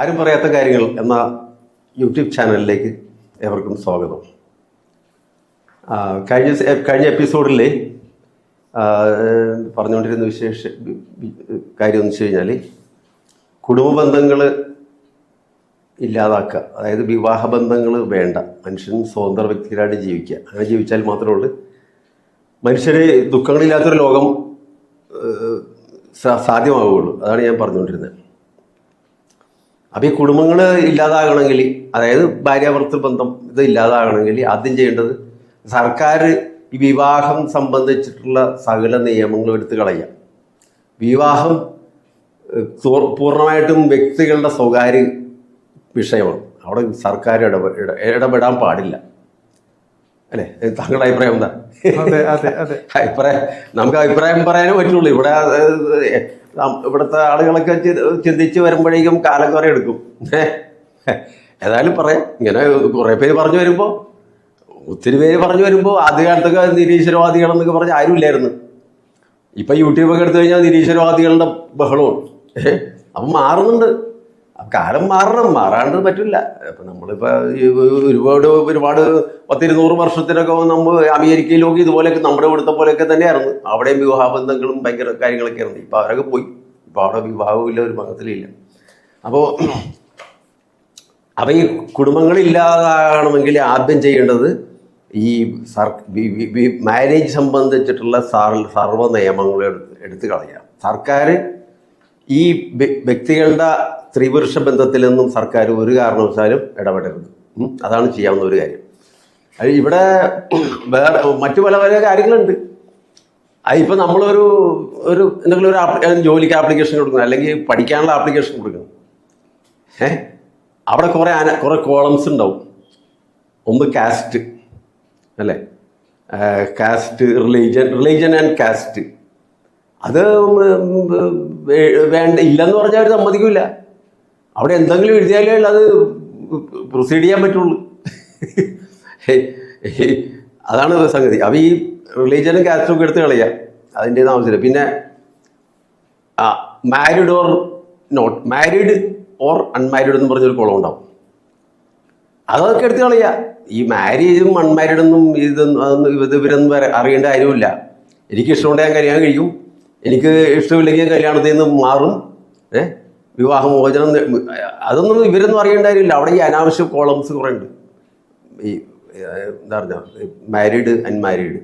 ആരും പറയാത്ത കാര്യങ്ങൾ എന്ന യൂട്യൂബ് ചാനലിലേക്ക് ഏവർക്കും സ്വാഗതം. കഴിഞ്ഞ എപ്പിസോഡിൽ പറഞ്ഞുകൊണ്ടിരുന്ന കാര്യം എന്ന് വെച്ച് കഴിഞ്ഞാൽ കുടുംബ ബന്ധങ്ങൾ ഇല്ലാതാക്കുക, അതായത് വിവാഹ ബന്ധങ്ങൾ വേണ്ട, മനുഷ്യൻ സ്വതന്ത്ര വ്യക്തികളായിട്ട് ജീവിക്കുക. അങ്ങനെ ജീവിച്ചാൽ മാത്രമേ ഉള്ളൂ മനുഷ്യന് ദുഃഖങ്ങളില്ലാത്തൊരു ലോകം സാധ്യമാവുകയുള്ളൂ. അതാണ് ഞാൻ പറഞ്ഞുകൊണ്ടിരുന്നത്. അപ്പോൾ ഈ കുടുംബങ്ങൾ ഇല്ലാതാകണമെങ്കിൽ, അതായത് ഭാര്യാഭർത്തൃ ബന്ധം ഇത് ഇല്ലാതാകണമെങ്കിൽ ആദ്യം ചെയ്യേണ്ടത് സർക്കാർ ഈ വിവാഹം സംബന്ധിച്ചിട്ടുള്ള സകല നിയമങ്ങളും എടുത്തു കളയുക. വിവാഹം പൂർണ്ണമായിട്ടും വ്യക്തികളുടെ സ്വകാര്യ വിഷയമാണ്. അവിടെ സർക്കാർ ഇടപെടാൻ പാടില്ല. അല്ലേ? താങ്കളുടെ അഭിപ്രായം എന്താ? നമുക്ക് അഭിപ്രായം പറയാനേ പറ്റുള്ളൂ. ഇവിടുത്തെ ആളുകളൊക്കെ ചിന്തിച്ച് വരുമ്പോഴേക്കും കാലം കുറെ എടുക്കും. ഏതായാലും പറയാം. ഇങ്ങനെ കുറേ പേര് പറഞ്ഞു വരുമ്പോൾ, ഒത്തിരി പേര് പറഞ്ഞു വരുമ്പോൾ, ആദ്യ കാലത്തൊക്കെ നിരീശ്വരവാദികളെന്നൊക്കെ പറഞ്ഞ് ആരും ഇല്ലായിരുന്നു. ഇപ്പം യൂട്യൂബൊക്കെ എടുത്തു കഴിഞ്ഞാൽ നിരീശ്വരവാദികളുടെ ബഹളവും. അപ്പം മാറുന്നുണ്ട്. കാലം മാറാണ്ട് പറ്റില്ല. ഇപ്പം നമ്മളിപ്പോൾ ഒരുപാട് 100-200 വർഷത്തിനൊക്കെ നമ്മൾ അമേരിക്കയിലൊക്കെ ഇതുപോലെയൊക്കെ നമ്മുടെ ഇവിടുത്തെ പോലെയൊക്കെ തന്നെയായിരുന്നു. അവിടെയും വിവാഹബന്ധങ്ങളും ഭയങ്കര കാര്യങ്ങളൊക്കെ ആയിരുന്നു. ഇപ്പം അവരൊക്കെ പോയി. ഇപ്പം അവിടെ വിവാഹമില്ല, ഒരു മതത്തിലില്ല. അപ്പോൾ ഈ കുടുംബങ്ങളില്ലാതാകണമെങ്കിൽ ആദ്യം ചെയ്യേണ്ടത് ഈ മാരേജ് സംബന്ധിച്ചിട്ടുള്ള സർവ്വ നിയമങ്ങളും എടുത്തു കളയുക. സർക്കാർ ഈ വ്യക്തികളുടെ സ്ത്രീപുരുഷ ബന്ധത്തിൽ നിന്നും സർക്കാർ ഒരു കാരണവശാലും ഇടപെടരുത്. അതാണ് ചെയ്യാവുന്ന ഒരു കാര്യം. ഇവിടെ വേറെ മറ്റു പല കാര്യങ്ങളുണ്ട്. അതിപ്പോൾ നമ്മളൊരു എന്തെങ്കിലും ഒരു ജോലിക്ക് ആപ്ലിക്കേഷൻ കൊടുക്കണം, അല്ലെങ്കിൽ പഠിക്കാനുള്ള ആപ്ലിക്കേഷൻ കൊടുക്കണം. അവിടെ കുറേ കോളംസ് ഉണ്ടാവും. ഒന്ന് കാസ്റ്റ്, അല്ലേ? Caste, religion and caste. അത് ഇല്ലെന്ന് പറഞ്ഞാൽ അവർ സമ്മതിക്കില്ല. അവിടെ എന്തെങ്കിലും എഴുതിയാലേ അത് പ്രൊസീഡ് ചെയ്യാൻ പറ്റുള്ളൂ. അതാണ് സംഗതി. അപ്പോൾ ഈ റിലീജിയനും കാസ്റ്റും ഒക്കെ എടുത്ത് കളയുക, അതിൻ്റെയൊന്നും ആവശ്യമില്ല. പിന്നെ married or not married or unmarried എന്ന് പറഞ്ഞൊരു കുളം ഉണ്ടാവും. അതൊക്കെ എടുത്ത് കളയുക. ഈ മാരീഡും അൺമാരീഡൊന്നും ഇവരൊന്നും അറിയേണ്ട കാര്യമില്ല. എനിക്ക് ഇഷ്ടമുണ്ടെങ്കിൽ ഞാൻ കല്യാണം കഴിക്കും, എനിക്ക് ഇഷ്ടമില്ലെങ്കിൽ കല്യാണത്തിൽ നിന്ന് മാറും. വിവാഹമോചനം അതൊന്നും ഇവരൊന്നും അറിയേണ്ട കാര്യമില്ല. അവിടെ ഈ അനാവശ്യ കോളംസ് കുറേ ഉണ്ട്. ഈ എന്താ പറഞ്ഞാൽ മാരീഡ് അൺമാരീഡ്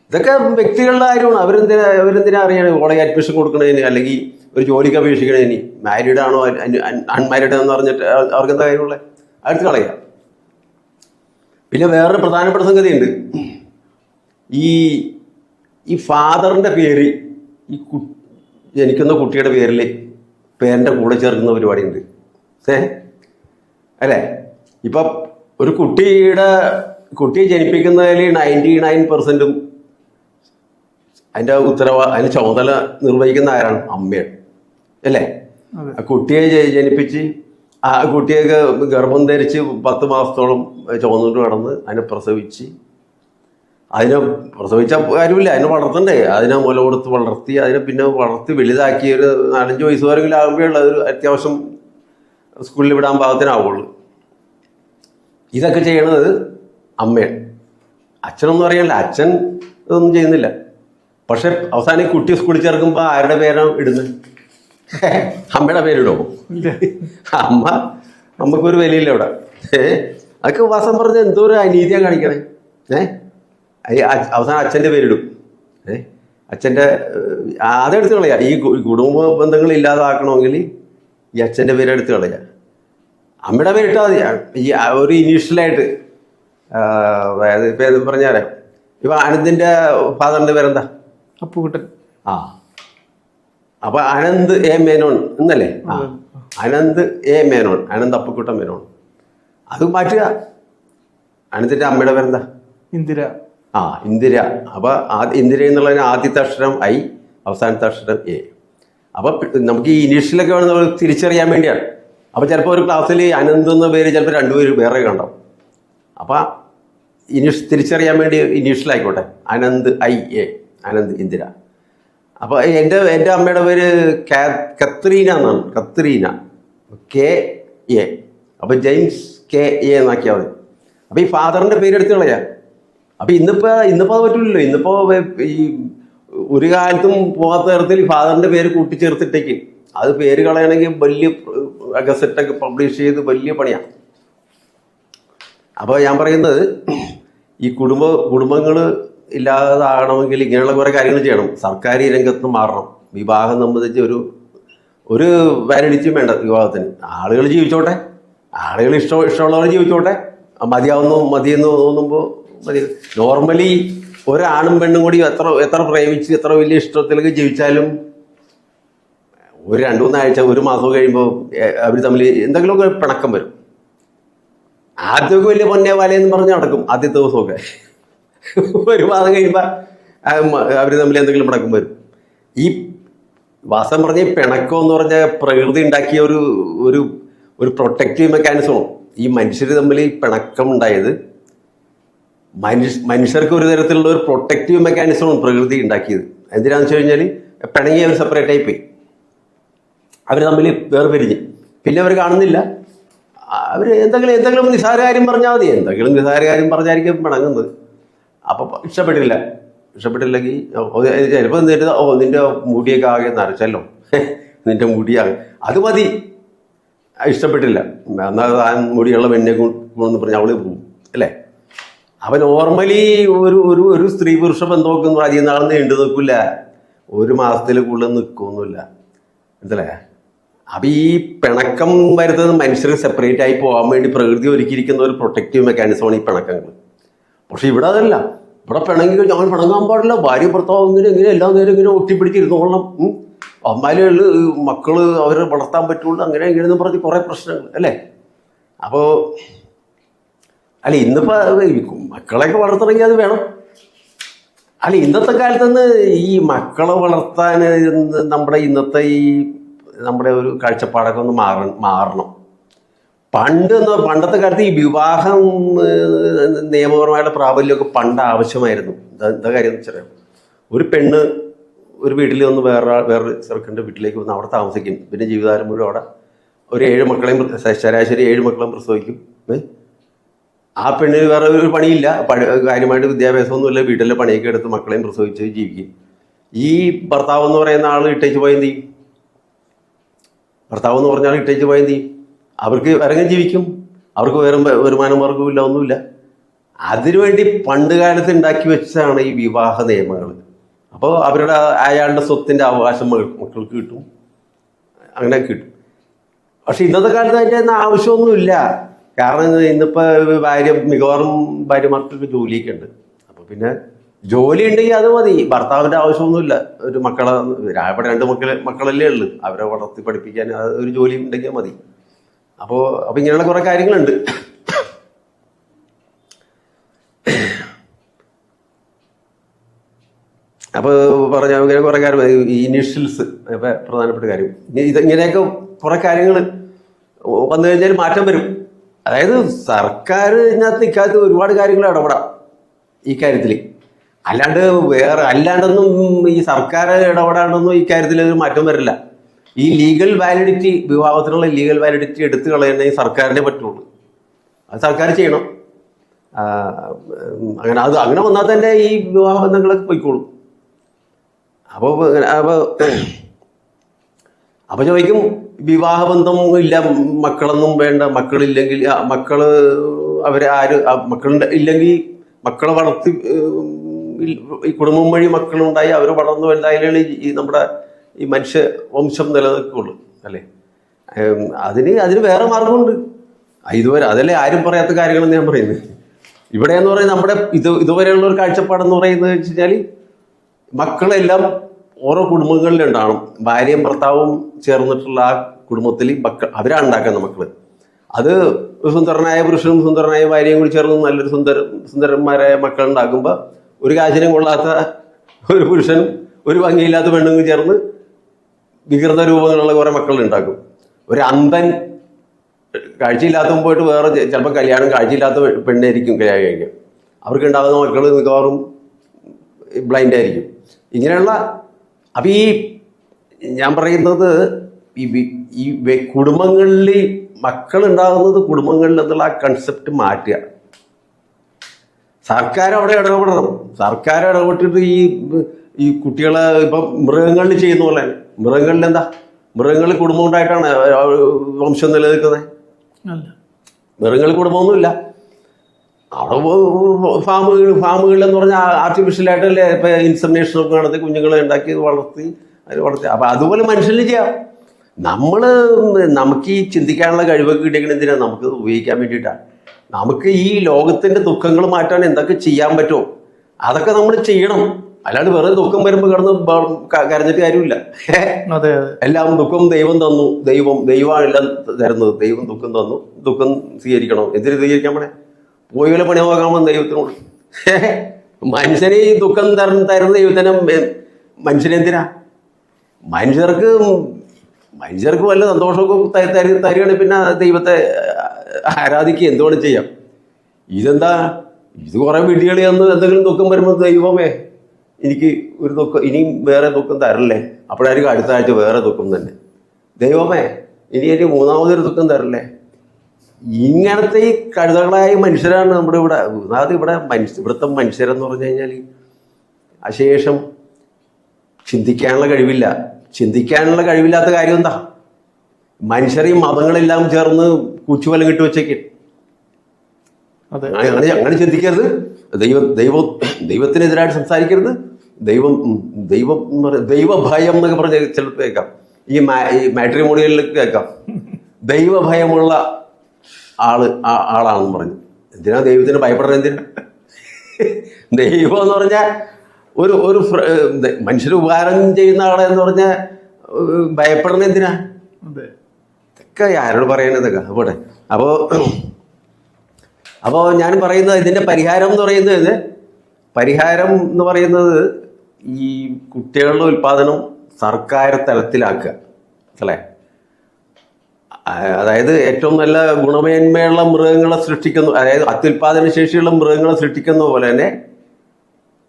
ഇതൊക്കെ വ്യക്തികളുടെ കാര്യമാണ്. അവരെന്തിനാ അറിയണം? കോളേജ് അഡ്മിഷൻ കൊടുക്കണതിന്, അല്ലെങ്കിൽ ഒരു ജോലിക്ക് അപേക്ഷിക്കണതിന് മാരീഡ് ആണോ അൺമാരീഡ് എന്ന് പറഞ്ഞിട്ട് അവർക്ക് എന്താ കാര്യമുള്ളത്? അടുത്ത് കളയുക. പിന്നെ വേറൊരു പ്രധാനപ്പെട്ട സംഗതിയുണ്ട്. ഈ ഫാദറിൻ്റെ പേര് ഈ ജനിക്കുന്ന കുട്ടിയുടെ പേരിൻ്റെ കൂടെ ചേർക്കുന്ന പരിപാടിയുണ്ട്. അല്ലേ? ഇപ്പം ഒരു കുട്ടിയെ ജനിപ്പിക്കുന്നതിൽ 99% അതിൻ്റെ അതിന് ചുമതല നിർവഹിക്കുന്ന ആരാണ്? അമ്മയാണ്. അല്ലേ? കുട്ടിയെ ജനിപ്പിച്ച് ആ കുട്ടിയൊക്കെ ഗർഭം ധരിച്ച് 10 മാസത്തോളം ചുമന്നിട്ട് കിടന്ന് അതിനെ പ്രസവിച്ച കാര്യമില്ല, അതിനെ വളർത്തണ്ടേ? അതിനെ മുല കൊടുത്ത് വളർത്തി, അതിനെ പിന്നെ വളർത്തി വലുതാക്കി ഒരു 4-5 വയസ്സ് വരെങ്കിലും ആകുമ്പോഴുള്ള ഒരു അത്യാവശ്യം സ്കൂളിൽ വിടാൻ പാകത്തിനാവുള്ളൂ. ഇതൊക്കെ ചെയ്യണത് അമ്മയാണ്. അച്ഛനൊന്നും അറിയാനില്ല, അച്ഛൻ ഇതൊന്നും ചെയ്യുന്നില്ല. പക്ഷെ അവസാനം കുട്ടി സ്കൂളിൽ ചേർക്കുമ്പോൾ ആരുടെ പേരാണ് ഇടുന്നത്? അമ്മയുടെ പേരിടുമോ? അമ്മക്കൊരു വിലയില്ല ഇവിടെ. അതൊക്കെ വാസം പറഞ്ഞ എന്തോ ഒരു അനീതിയാണ് കാണിക്കണേ. അവസാനം അച്ഛൻ്റെ പേരിടും. അച്ഛൻ്റെ അതെടുത്ത് കളയുക. ഈ കുടുംബ ബന്ധങ്ങൾ ഇല്ലാതാക്കണമെങ്കിൽ ഈ അച്ഛൻ്റെ പേരെടുത്ത് കളയുക. അമ്മയുടെ പേരിട്ടാൽ മതി. ഈ ഒരു ഇനീഷ്യലായിട്ട് ഇപ്പം പറഞ്ഞാൽ ഇപ്പം അനന്തിൻ്റെ ഫാദറിൻ്റെ പേരെന്താ? അപ്പുകുട്ടൻ. അപ്പോൾ അനന്ത് എ മേനോൻ എന്നല്ലേ? അനന്ത് എ മേനോൻ, അനന്ത് അപ്പുക്കുട്ടൻ മേനോൻ. അത് മാറ്റുക. അനന്തിൻ്റെ അമ്മയുടെ പേരെന്താ? ഇന്ദിര. ഇന്ദിര. അപ്പോൾ ഇന്ദിര എന്നുള്ളതിന് ആദ്യത്തെ അക്ഷരം I, അവസാനത്തെ അക്ഷരം A. അപ്പോൾ നമുക്ക് ഈ ഇനീഷ്യലൊക്കെ വേണം നമ്മൾ തിരിച്ചറിയാൻ വേണ്ടിയാണ്. അപ്പോൾ ചിലപ്പോൾ ഒരു ക്ലാസ്സിൽ അനന്ത് എന്ന പേര് ചിലപ്പോൾ 2 പേര് വേറെ കണ്ടാവും. അപ്പോൾ തിരിച്ചറിയാൻ വേണ്ടി ഇനീഷ്യലായിക്കോട്ടെ, അനന്ത് IA, അനന്ത് ഇന്ദിര. അപ്പോൾ എൻ്റെ അമ്മയുടെ പേര് കത്രീന എന്നാണ്. കത്രീന. എ. അപ്പം ജെയിംസ് കെ എ എന്നാക്കിയാൽ മതി. അപ്പം ഈ ഫാദറിൻ്റെ പേരെടുത്ത് കളയാം. അപ്പം ഇന്നിപ്പോൾ അത് പറ്റില്ലല്ലോ. ഇന്നിപ്പോൾ ഈ ഒരു കാലത്തും പോകാത്ത തരത്തിൽ ഫാദറിൻ്റെ പേര് കൂട്ടിച്ചേർത്തിട്ടേക്ക് അത് പേര് കളയണമെങ്കിൽ വലിയ ഗസറ്റൊക്കെ പബ്ലിഷ് ചെയ്ത് വലിയ പണിയാണ്. അപ്പോൾ ഞാൻ പറയുന്നത് ഈ കുടുംബങ്ങൾ ഇല്ലാതാകണമെങ്കിൽ ഇങ്ങനെയുള്ള കുറേ കാര്യങ്ങൾ ചെയ്യണം. സർക്കാർ രംഗത്ത് മാറണം. വിവാഹം സംബന്ധിച്ച് ഒരു വാലിഡിറ്റിയും വേണ്ട വിവാഹത്തിന്. ആളുകൾ ജീവിച്ചോട്ടെ, ആളുകൾ ഇഷ്ടമുള്ളവർ ജീവിച്ചോട്ടെ. മതിയെന്ന് തോന്നുമ്പോൾ മതി. നോർമലി ഒരാണും പെണ്ണും കൂടി എത്ര പ്രേമിച്ച് എത്ര വലിയ ഇഷ്ടത്തിലേക്ക് ജീവിച്ചാലും ഒരു 2-3 ആഴ്ച, ഒരു മാസം കഴിയുമ്പോൾ അവർ തമ്മിൽ എന്തെങ്കിലുമൊക്കെ പിണക്കം വരും. ആദ്യമൊക്കെ വലിയ പൊന്നെ വലയെന്ന് പറഞ്ഞ് നടക്കും ആദ്യത്തെ ദിവസമൊക്കെ. ഒരു മാസം കഴിയുമ്പോൾ അവർ തമ്മിൽ എന്തെങ്കിലും പിണക്കം വരും. ഈ വാസം പറഞ്ഞ പിണക്കം എന്ന് പറഞ്ഞാൽ പ്രകൃതി ഉണ്ടാക്കിയ ഒരു പ്രൊട്ടക്റ്റീവ് മെക്കാനിസമാണ്. ഈ മനുഷ്യർ തമ്മിൽ ഈ പിണക്കം ഉണ്ടായത് മനുഷ്യർക്ക് ഒരു തരത്തിലുള്ള ഒരു പ്രൊട്ടക്റ്റീവ് മെക്കാനിസമാണ് പ്രകൃതി ഉണ്ടാക്കിയത്. എന്തിനാണെന്ന് വെച്ച് കഴിഞ്ഞാൽ പിണങ്ങി അവർ സെപ്പറേറ്റ് ആയിപ്പോയി. അവർ തമ്മിൽ വേർപിരിഞ്ഞ് പിന്നെ അവർ കാണുന്നില്ല. അവർ എന്തെങ്കിലും നിസ്സാര കാര്യം പറഞ്ഞാൽ മതി. എന്തെങ്കിലും നിസ്സാര കാര്യം പറഞ്ഞായിരിക്കും പിണങ്ങുന്നത്. അപ്പം ഇഷ്ടപ്പെട്ടില്ലെങ്കിൽ ചിലപ്പോൾ നിന്റെ മുടിയൊക്കെ ആകെ നരച്ചല്ലോ, നിന്റെ മുടിയാകെ, അത് മതി. ഇഷ്ടപ്പെട്ടില്ല, എന്നാൽ താൻ മുടിയുള്ള പെണ്ണെ കൊണ്ടെന്ന് പറഞ്ഞാൽ അവള് പോകും അല്ലേ. അപ്പം നോർമലി ഒരു സ്ത്രീ പുരുഷ ബന്ധമൊക്കെ അധികം നാളെ നീണ്ടു നിൽക്കില്ല. 1 മാസത്തിൽ കൂടുതൽ നിൽക്കുകയൊന്നുമില്ല, എന്തല്ലേ. അപ്പം ഈ പിണക്കം വരുന്നത് മനുഷ്യർ സെപ്പറേറ്റ് ആയി പോകാൻ വേണ്ടി പ്രകൃതി ഒരുക്കിയിരിക്കുന്ന ഒരു പ്രൊട്ടക്റ്റീവ് മെക്കാനിസമാണ് ഈ പിണക്കങ്ങൾ. പക്ഷെ ഇവിടെ അതല്ല. ഇവിടെ പിണങ്ങി ഞങ്ങൾ പിണങ്ങാൻ പാടില്ല. ഭാര്യ ഭർത്താവ് ഇങ്ങനെ എല്ലാ നേരം ഇങ്ങനെ ഒട്ടിപ്പിടിച്ചിരുന്നോളണം. അമ്മാലികൾ മക്കള് അവരെ വളർത്താൻ പറ്റുള്ളൂ, അങ്ങനെ ഇങ്ങനെയെന്ന് പറഞ്ഞ് കുറേ പ്രശ്നങ്ങൾ അല്ലേ. അപ്പോൾ അല്ല, ഇന്നിപ്പോൾ മക്കളെയൊക്കെ വളർത്തണമെങ്കിൽ അത് വേണം. അല്ല, ഇന്നത്തെ കാലത്തുനിന്ന് ഈ മക്കളെ വളർത്താൻ നമ്മുടെ ഒരു കാഴ്ചപ്പാടൊക്കെ ഒന്ന് മാറണം. പണ്ടത്തെ കാലത്ത് ഈ വിവാഹം നിയമപരമായിട്ടുള്ള പ്രാബല്യമൊക്കെ പണ്ട് ആവശ്യമായിരുന്നു. എന്താ കാര്യം എന്ന് വെച്ചാൽ, ഒരു പെണ്ണ് ഒരു വീട്ടിൽ വന്ന് വേറൊരു ചെറുക്കൻ്റെ വീട്ടിലേക്ക് വന്ന് അവിടെ താമസിക്കും. പിന്നെ ജീവിതകാലം മുഴുവൻ അവിടെ ഒരു 7 മക്കളെയും ശരാശരി 7 മക്കളും പ്രസവിക്കും. ആ പെണ്ണിന് വേറെ ഒരു പണിയില്ല, കാര്യമായിട്ട് വിദ്യാഭ്യാസമൊന്നുമില്ല, വീട്ടിലെ പണിയൊക്കെ എടുത്ത് മക്കളെയും പ്രസവിച്ച് ജീവിക്കും. ഈ ഭർത്താവ് എന്ന് പറയുന്ന ആൾ ഇട്ടേച്ച് പോയെന്ത് ചെയ്യും? ഭർത്താവ് എന്ന് പറഞ്ഞാൽ ഇട്ടേച്ച് പോയെന്ത് ചെയ്യും? അവർക്ക് ഇറങ്ങി ജീവിക്കും. അവർക്ക് വേറെ വരുമാന മാർഗമില്ല, ഒന്നുമില്ല. അതിനുവേണ്ടി പണ്ട് കാലത്ത് ഉണ്ടാക്കി വെച്ചതാണ് ഈ വിവാഹ നിയമങ്ങൾ. അപ്പോൾ അയാളുടെ സ്വത്തിൻ്റെ അവകാശം മക്കൾക്ക് കിട്ടും, അങ്ങനെ കിട്ടും. പക്ഷെ ഇന്നത്തെ കാലത്ത് അതിൻ്റെ ആവശ്യമൊന്നുമില്ല. കാരണം ഇന്നിപ്പോൾ മിക്കവാറും ഭാര്യമാർക്ക് ജോലിയൊക്കെ ഉണ്ട്. അപ്പോൾ പിന്നെ ജോലി ഉണ്ടെങ്കിൽ അത് മതി, ഭർത്താവിൻ്റെ ആവശ്യമൊന്നുമില്ല. ഒരു ഇവിടെ 2 മക്കളല്ലേ ഉള്ളു, അവരെ വളർത്തി പഠിപ്പിക്കാൻ ഒരു ജോലി ഉണ്ടെങ്കിൽ മതി. അപ്പോൾ ഇങ്ങനെയുള്ള കുറേ കാര്യങ്ങളുണ്ട്. അപ്പോൾ പറഞ്ഞ ഇങ്ങനെ കുറേ കാര്യം, ഈ ഇനീഷ്യൽസ് പ്രധാനപ്പെട്ട കാര്യം. ഇങ്ങനെയൊക്കെ കുറേ കാര്യങ്ങൾ വന്നു കഴിഞ്ഞാൽ മാറ്റം വരും. അതായത് സർക്കാർ ഇതിനകത്ത് ഇക്കാലത്ത് ഒരുപാട് കാര്യങ്ങൾ ഇടപെടാം ഈ കാര്യത്തിൽ. അല്ലാണ്ടൊന്നും ഈ സർക്കാർ ഇടപെടാണ്ടൊന്നും ഈ കാര്യത്തിൽ ഒരു മാറ്റം വരില്ല. ഈ ലീഗൽ വാലിഡിറ്റി, വിവാഹത്തിനുള്ള ലീഗൽ വാലിഡിറ്റി എടുത്തു കളയണമെങ്കിൽ സർക്കാരിനെ പറ്റുള്ളൂ. അത് സർക്കാർ ചെയ്യണം. അങ്ങനെ വന്നാൽ തന്നെ ഈ വിവാഹ ബന്ധങ്ങളൊക്കെ പോയിക്കോളും. അപ്പോൾ ചോദിക്കും, വിവാഹബന്ധം ഇല്ല, മക്കളൊന്നും വേണ്ട, മക്കളില്ലെങ്കിൽ ഇല്ലെങ്കിൽ മക്കളെ വളർത്തി ഈ കുടുംബം വഴി മക്കളുണ്ടായി അവർ വളർന്നു വലുതായാലേ ഈ മനുഷ്യ വംശം നിലനിൽക്കുള്ളൂ അല്ലേ. അതിന് വേറെ മാർഗമുണ്ട്. അതല്ലേ ആരും പറയാത്ത കാര്യങ്ങളെന്ന് ഞാൻ പറയുന്നത്. ഇവിടെ എന്ന് പറയുന്നത് നമ്മുടെ ഇതുവരെയുള്ള ഒരു കാഴ്ചപ്പാടെന്ന് പറയുന്നത് വെച്ച് കഴിഞ്ഞാൽ മക്കളെല്ലാം ഓരോ കുടുംബങ്ങളിലുണ്ടാവണം. ഭാര്യയും ഭർത്താവും ചേർന്നിട്ടുള്ള ആ കുടുംബത്തിൽ അവരാണ് ഉണ്ടാക്കുന്ന മക്കൾ. അത് സുന്ദരനായ പുരുഷനും സുന്ദരനായ ഭാര്യയും കൂടി ചേർന്ന് നല്ലൊരു സുന്ദരന്മാരായ മക്കൾ ഉണ്ടാക്കുമ്പോൾ ഒരു കാശിനും കൊള്ളാത്ത ഒരു പുരുഷനും ഒരു ഭംഗിയില്ലാത്ത പെണ്ണും ചേർന്ന് വികൃത രൂപങ്ങളുള്ള കുറേ മക്കളുണ്ടാക്കും. ഒരു അന്ധൻ കാഴ്ചയില്ലാത്തവൻ പോയിട്ട് വേറെ ചിലപ്പോൾ കല്യാണം കാഴ്ചയില്ലാത്ത പെണ്ണായിരിക്കും കല്യാണം കഴിക്കുക. അവർക്ക് ഉണ്ടാകുന്ന മക്കൾ മിക്കവാറും ബ്ലൈൻഡ് ആയിരിക്കും. ഇങ്ങനെയുള്ള അപ്പം ഈ ഞാൻ പറയുന്നത് ഈ കുടുംബങ്ങളിൽ മക്കളുണ്ടാകുന്നത് കുടുംബങ്ങളിൽ എന്നുള്ള ആ കൺസെപ്റ്റ് മാറ്റുക. സർക്കാർ അവിടെ ഇടപെടണം. സർക്കാർ ഇടപെട്ടിട്ട് ഈ കുട്ടികളെ ഇപ്പം മൃഗങ്ങളിൽ ചെയ്യുന്ന പോലെ, മൃഗങ്ങളിൽ എന്താ, മൃഗങ്ങളിൽ കുടുംബം ഉണ്ടായിട്ടാണ് വംശം നിലനിൽക്കുന്നത്. മൃഗങ്ങളിൽ കുടുംബമൊന്നുമില്ല. അവിടെ ഫാമുകളെന്ന് പറഞ്ഞാൽ ആർട്ടിഫിഷ്യലായിട്ടല്ലേ ഇപ്പം ഇൻസെമിനേഷനൊക്കെ നടത്തി കുഞ്ഞുങ്ങളെ ഉണ്ടാക്കി വളർത്തി അപ്പം അതുപോലെ മനുഷ്യന് ചെയ്യാം. നമുക്ക് ഈ ചിന്തിക്കാനുള്ള കഴിവൊക്കെ കിട്ടിയെങ്കിൽ എന്തിനാ നമുക്ക് ഉപയോഗിക്കാൻ വേണ്ടിയിട്ടാണ്. നമുക്ക് ഈ ലോകത്തിന്റെ ദുഃഖങ്ങൾ മാറ്റാൻ എന്തൊക്കെ ചെയ്യാൻ പറ്റുമോ അതൊക്കെ നമ്മൾ ചെയ്യണം. അല്ലാണ്ട് വെറുതെ ദുഃഖം വരുമ്പോൾ കിടന്ന് കരഞ്ഞിട്ട് കാര്യമില്ല. എല്ലാം ദുഃഖം ദൈവം തന്നു, ദൈവമാണ് എല്ലാം തരുന്നത്. ദൈവം ദുഃഖം തന്നു, ദുഃഖം സ്വീകരിക്കണം. എന്തിനു സ്വീകരിക്കാൻ പണേ പോയി വല്ല പണി നോക്കാമെന്ന് ദൈവത്തിനോട്. മനുഷ്യനെ ഈ ദുഃഖം തരുന്ന ദൈവത്തിനെ മനുഷ്യനെന്തിനാ? മനുഷ്യർക്ക് വല്ല സന്തോഷമൊക്കെ തരികയാണെങ്കിൽ പിന്നെ ദൈവത്തെ ആരാധിക്കുക എന്തുകൊണ്ട് ചെയ്യാം. ഇതെന്താ, ഇത് കുറെ വിഡികളി എന്ന് എന്തെങ്കിലും ദുഃഖം വരുമ്പോൾ ദൈവമേ എനിക്ക് ഒരു ദുഃഖം, ഇനിയും വേറെ ദുഃഖം തരല്ലേ. അപ്പോഴായിരിക്കും അടുത്ത ആഴ്ച വേറെ ദുഃഖം തന്നെ. ദൈവമേ ഇനി എനിക്ക് മൂന്നാമതൊരു ദുഃഖം തരല്ലേ. ഇങ്ങനത്തെ ഈ കഴുതകളായ മനുഷ്യരാണ് നമ്മുടെ ഇവിടെ. അതായത് ഇവിടുത്തെ മനുഷ്യരെന്ന് പറഞ്ഞു കഴിഞ്ഞാൽ അശേഷം ചിന്തിക്കാനുള്ള കഴിവില്ല. ചിന്തിക്കാനുള്ള കഴിവില്ലാത്ത കാര്യം എന്താ? മനുഷ്യരെയും മതങ്ങളെല്ലാം ചേർന്ന് കുച്ചുവലം കിട്ടി വെച്ചേക്കും. അങ്ങനെ ചിന്തിക്കരുത്. ദൈവത്തിനെതിരായിട്ട് സംസാരിക്കരുത്. ദൈവഭയം എന്നൊക്കെ പറഞ്ഞ് ചിലപ്പോൾ കേൾക്കാം. ഈ മാട്രിമോണിയലിലൊക്കെ കേൾക്കാം ദൈവഭയമുള്ള ആളാണെന്ന് പറഞ്ഞു. എന്തിനാ ദൈവത്തിന് ഭയപ്പെടുന്നത്? എന്തിനാ? ദൈവം എന്ന് പറഞ്ഞാൽ ഒരു മനുഷ്യന് ഉപകാരം ചെയ്യുന്ന ആളെന്ന് പറഞ്ഞാൽ ഭയപ്പെടുന്നത് എന്തിനാ? ഇതൊക്കെ ആരോട് പറയണതൊക്കെ പോട്ടെ. അപ്പോൾ ഞാൻ പറയുന്നത് ഇതിൻ്റെ പരിഹാരം എന്ന് പറയുന്നത് ഈ കുട്ടികളുടെ ഉൽപ്പാദനം സർക്കാർ തലത്തിലാക്കുക അല്ലേ. അതായത് ഏറ്റവും നല്ല ഗുണമേന്മയുള്ള മൃഗങ്ങളെ സൃഷ്ടിക്കുന്നു, അതായത് അത്യുൽപാദന ശേഷിയുള്ള മൃഗങ്ങളെ സൃഷ്ടിക്കുന്ന പോലെ തന്നെ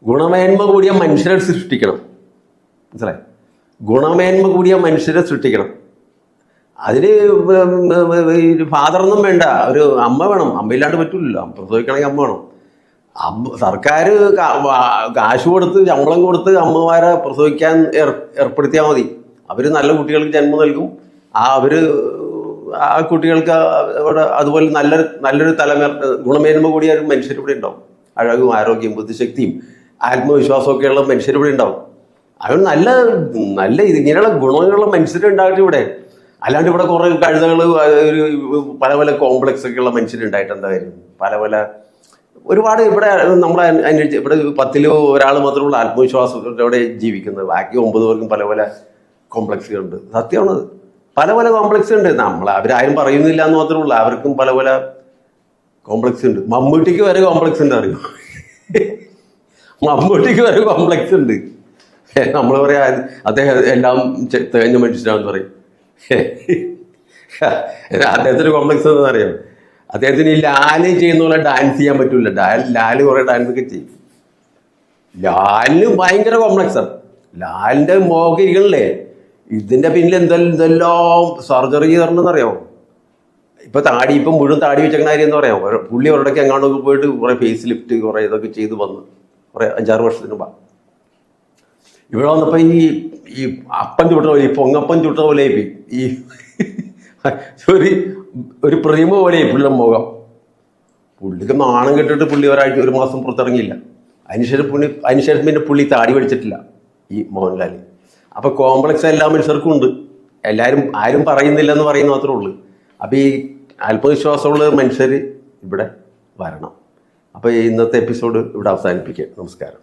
ഗുണമേന്മ കൂടിയ മനുഷ്യരെ സൃഷ്ടിക്കണം. മനസ്സിലായി? ഗുണമേന്മ കൂടിയ മനുഷ്യരെ സൃഷ്ടിക്കണം. അതിന് ഫാദറൊന്നും വേണ്ട, ഒരു അമ്മ വേണം. അമ്മയില്ലാണ്ട് പറ്റില്ലല്ലോ. പ്രസവിക്കണമെങ്കിൽ അമ്മ വേണം. സർക്കാർ കാശ് കൊടുത്ത് ശമ്പളം കൊടുത്ത് അമ്മമാരെ പ്രസവിക്കാൻ ഏർപ്പെടുത്തിയാൽ മതി. അവർ നല്ല കുട്ടികൾക്ക് ജന്മം നൽകും. ആ കുട്ടികൾക്ക് അതുപോലെ നല്ലൊരു തലമുറ ഗുണമേന്മ കൂടിയ ഒരു മനുഷ്യരിവിടെ ഉണ്ടാവും. അഴകും ആരോഗ്യം ബുദ്ധിശക്തിയും ആത്മവിശ്വാസമൊക്കെയുള്ള മനുഷ്യരിവിടെ ഉണ്ടാവും. അവർ നല്ല ഇങ്ങനെയുള്ള ഗുണങ്ങളുള്ള മനുഷ്യരുണ്ടാകട്ടെ ഇവിടെ. അല്ലാണ്ട് ഇവിടെ കുറേ കഴുതകൾ പല കോംപ്ലക്സ് ഒക്കെയുള്ള മനുഷ്യരുണ്ടായിട്ട് എന്താ കാര്യം? ഒരുപാട് ഇവിടെ നമ്മളെ ഇവിടെ 10 ഒരാൾ മാത്രമുള്ള ആത്മവിശ്വാസത്തോടെ ജീവിക്കുന്നത്. ബാക്കി 9 പേർക്കും പല കോംപ്ലക്സുകളുണ്ട്. സത്യമാണത്. പല കോംപ്ലക്സ് ഉണ്ട്. അവരാരും പറയുന്നില്ല എന്ന് മാത്രമേ ഉള്ളൂ. അവർക്കും പല കോംപ്ലക്സ് ഉണ്ട്. മമ്മൂട്ടിക്ക് വരെ കോംപ്ലക്സ് ഉണ്ട്, അറിയും. മമ്മൂട്ടിക്ക് വരെ കോംപ്ലക്സ് ഉണ്ട്. നമ്മൾ പറയാ അദ്ദേഹം എല്ലാം തികഞ്ഞ മനുഷ്യനാണെന്ന് പറയും. അദ്ദേഹത്തിന് കോംപ്ലക്സ് എന്ന് അറിയാം. അദ്ദേഹത്തിന് ഈ ലാല് ചെയ്യുന്ന പോലെ ഡാൻസ് ചെയ്യാൻ പറ്റൂല. ലാല് കുറെ ഡാൻസ് ഒക്കെ ചെയ്യും. ലാലിന് ഭയങ്കര കോംപ്ലക്സാണ്. ലാലിന്റെ മോഹരികളില്ലേ, ഇതിന്റെ പിന്നിൽ എന്തെല്ലാം സർജറി ചെയ്തിട്ടുണ്ടെന്നറിയാമോ? ഇപ്പം മുഴുവൻ താടി വെച്ചേക്കുന്ന കാര്യം എന്താ പറയാം. പുള്ളി ഒരിടയ്ക്ക് എങ്ങാണ്ടൊക്കെ പോയിട്ട് കുറെ ഫേസ് ലിഫ്റ്റ് കുറെ ഇതൊക്കെ ചെയ്ത് വന്ന് കുറെ 5-6 വർഷത്തിന് മുമ്പ് ഇവിടെ വന്നപ്പോൾ ഈ അപ്പം ചുട്ട പോലെ, ഈ പൊങ്ങപ്പം ചുട്ട പോലെ ഈ ഒരു പ്രതിമ പോലെ പുള്ളിയുടെ മുഖം. പുള്ളിക്ക് നാണം കെട്ടിട്ട് പുള്ളി 1 മാസം പുറത്തിറങ്ങിയില്ല. അതിനുശേഷം പിന്നെ പുള്ളി താടി പഠിച്ചിട്ടില്ല ഈ മോഹൻലാൽ. അപ്പോൾ കോംപ്ലക്സ് എല്ലാ മനുഷ്യർക്കും ഉണ്ട്. ആരും പറയുന്നില്ലെന്ന് പറയുന്ന മാത്രമേ ഉള്ളൂ. അപ്പോൾ ഈ ആത്മവിശ്വാസമുള്ള മനുഷ്യർ ഇവിടെ വരണം. അപ്പോൾ ഇന്നത്തെ എപ്പിസോഡ് ഇവിടെ അവസാനിപ്പിക്കുക. നമസ്കാരം.